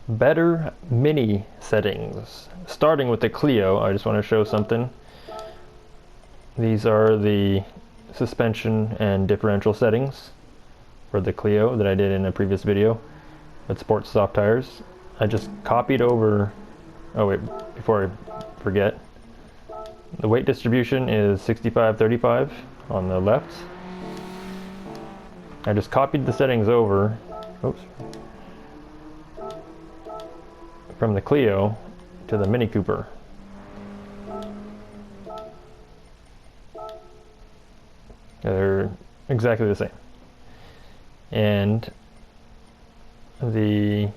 better mini settings. Starting with the Clio, I just want to show something. These are the suspension and differential settings for the Clio that I did in a previous video with sports soft tires. I just copied over, oh wait, before I forget, the weight distribution is 65-35 on the left. I just copied the settings over, oops, from the Clio to the Mini Cooper. They're exactly the same. And the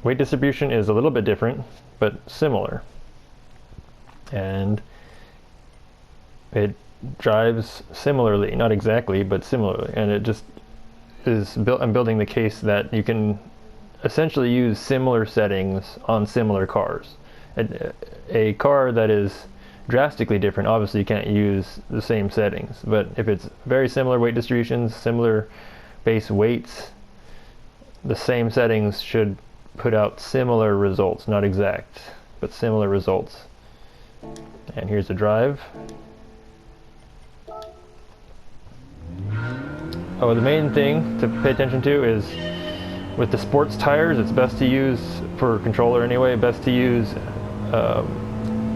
weight distribution is a little bit different, but similar. And it drives similarly, not exactly, but similarly. And it just is built, I'm building the case that you can essentially use similar settings on similar cars. A car that is drastically different, obviously you can't use the same settings, but if it's very similar weight distributions, similar base weights, the same settings should put out similar results, not exact, but similar results. And here's the drive. Oh, the main thing to pay attention to is with the sports tires, it's best to use, for controller anyway, best to use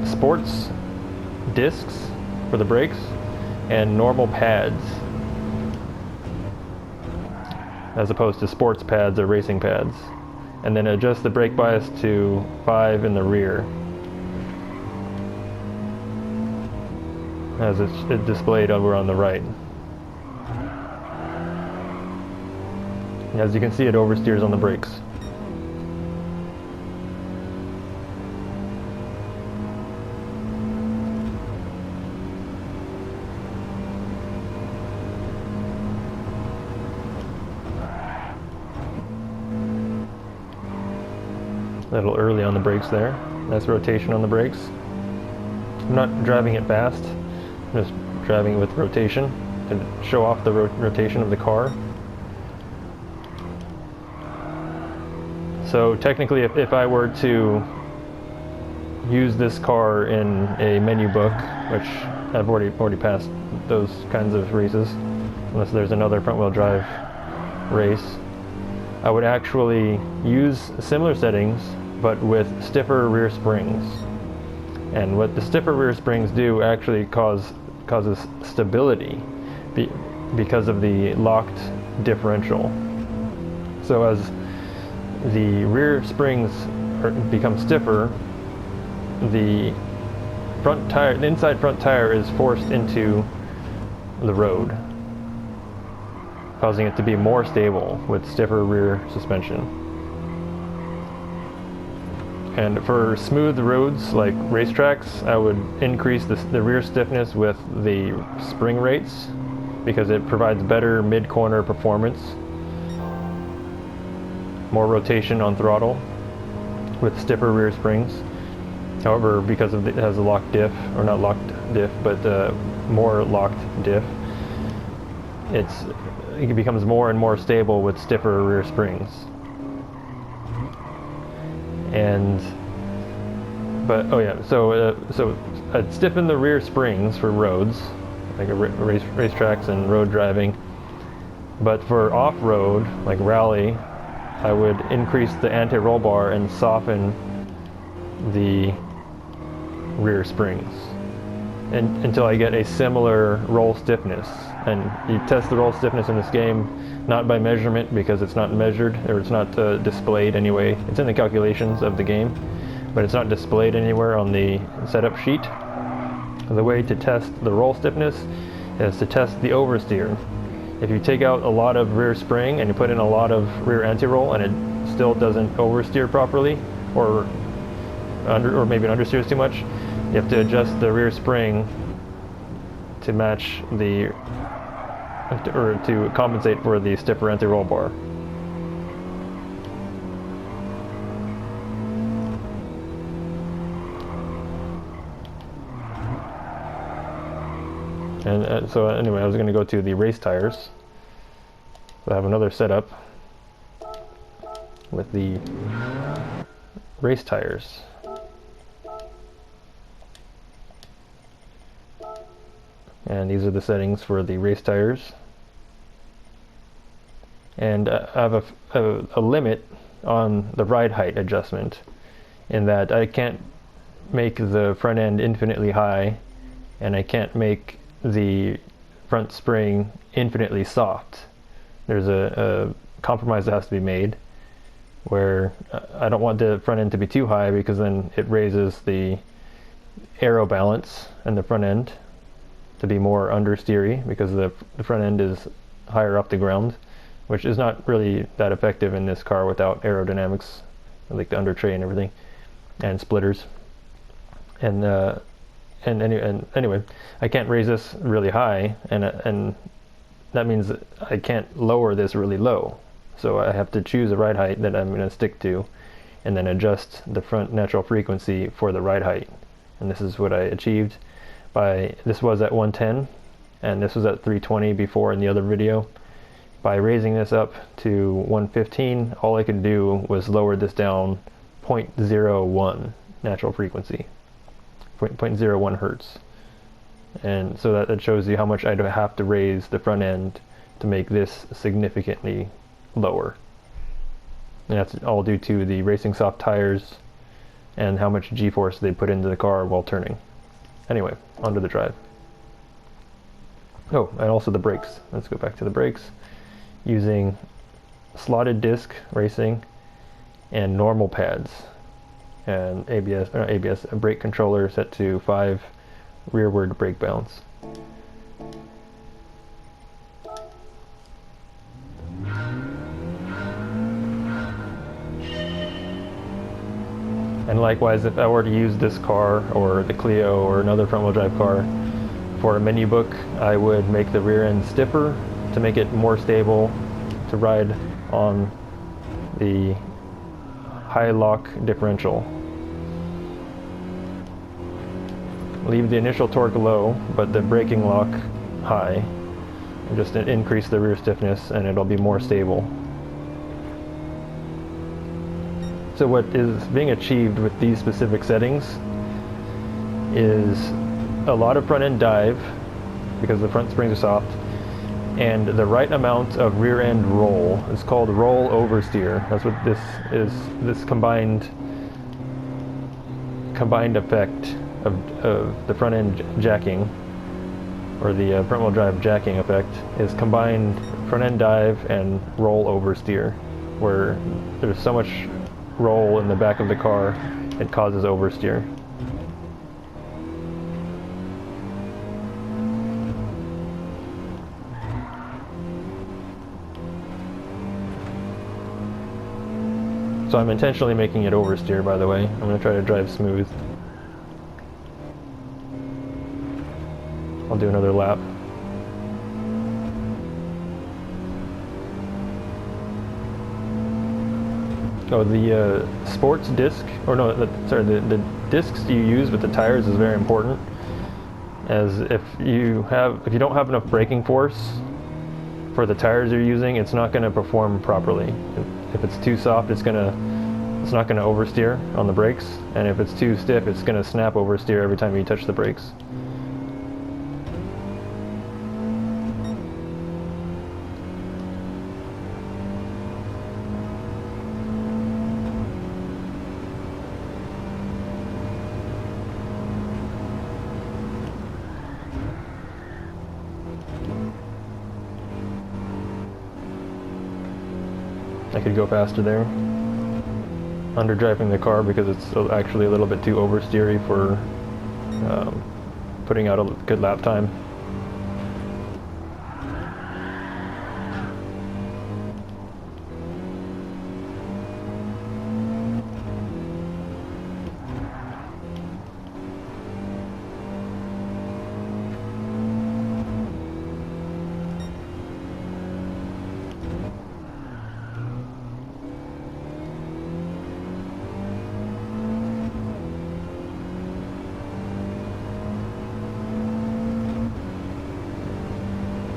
sports discs for the brakes and normal pads as opposed to sports pads or racing pads. And then adjust the brake bias to 5 in the rear as it's displayed over on the right. As you can see, it oversteers on the brakes. A little early on the brakes there. Nice rotation on the brakes. I'm not driving it fast, I'm just driving it with rotation to show off the rotation of the car. So technically, if I were to use this car in a menu book, which I've already passed those kinds of races, unless there's another front-wheel drive race, I would actually use similar settings, but with stiffer rear springs. And what the stiffer rear springs do actually causes stability because of the locked differential. So as the rear springs become stiffer, the inside front tire is forced into the road, causing it to be more stable with stiffer rear suspension. And for smooth roads like racetracks, I would increase the rear stiffness with the spring rates because it provides better mid-corner performance. More rotation on throttle with stiffer rear springs. However, because it has a locked diff, or not locked diff, but more locked diff, it becomes more and more stable with stiffer rear springs. So I'd stiffen the rear springs for roads, like racetracks and road driving. But for off-road, like rally, I would increase the anti-roll bar and soften the rear springs until I get a similar roll stiffness. And you test the roll stiffness in this game not by measurement, because it's not measured, or it's not displayed anyway. It's in the calculations of the game, but it's not displayed anywhere on the setup sheet. The way to test the roll stiffness is to test the oversteer. If you take out a lot of rear spring and you put in a lot of rear anti-roll and it still doesn't oversteer properly, or maybe it understeers too much, you have to adjust the rear spring to match or to compensate for the stiffer anti-roll bar. And so anyway, I was going to go to the race tires. So I have another setup. with the race tires. And these are the settings for the race tires. And I have a limit on the ride height adjustment, in that I can't make the front end infinitely high, and I can't make the front spring infinitely soft. There's a compromise that has to be made, where I don't want the front end to be too high, because then it raises the aero balance in the front end to be more understeery, because the front end is higher up the ground, which is not really that effective in this car without aerodynamics, like the under tray and everything, and splitters. And anyway, I can't raise this really high, and that means that I can't lower this really low. So I have to choose a ride height that I'm going to stick to, and then adjust the front natural frequency for the ride height. And this is what I achieved. This was at 110, and this was at 320 before in the other video. By raising this up to 115, all I could do was lower this down 0.01 natural frequency, 0.01 hertz. And so that shows you how much I'd have to raise the front end to make this significantly lower. And that's all due to the racing soft tires and how much G-force they put into the car while turning. Anyway, onto the drive. Oh, and also the brakes. Let's go back to the brakes. Using slotted disc racing and normal pads, and a brake controller set to 5 rearward brake bounce. And likewise, if I were to use this car or the Clio or another front-wheel drive car for a menu book, I would make the rear end stiffer to make it more stable to ride on the high lock differential. Leave the initial torque low, but the braking lock high, and just increase the rear stiffness, and it'll be more stable. So what is being achieved with these specific settings is a lot of front end dive, because the front springs are soft, and the right amount of rear end roll. It's called roll oversteer. That's what this is, this combined effect of the front end jacking, or the front wheel drive jacking effect, is combined front end dive and roll oversteer, where there's so much roll in the back of the car it causes oversteer. So I'm intentionally making it oversteer, by the way. I'm going to try to drive smooth. I'll do another lap. Oh, the sports disc, or no, the discs you use with the tires is very important. As if you don't have enough braking force for the tires you're using, it's not going to perform properly. If it's too soft, it's not going to oversteer on the brakes, and if it's too stiff, it's going to snap oversteer every time you touch the brakes. I could go faster there, underdriving the car because it's actually a little bit too oversteery for putting out a good lap time.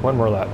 One more lap.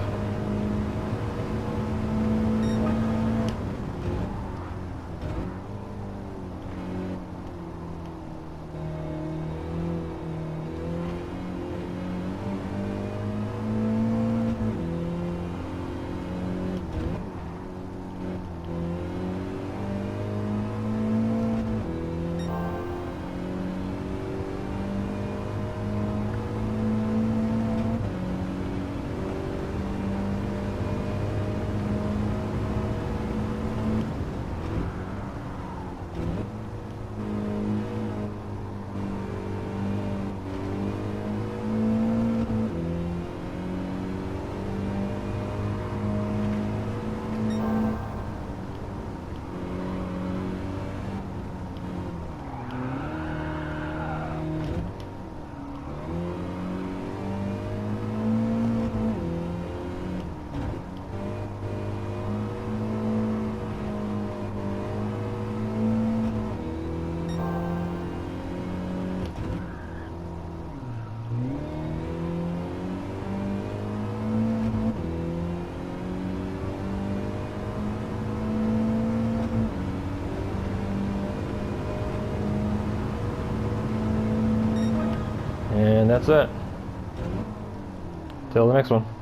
And that's it. Till the next one.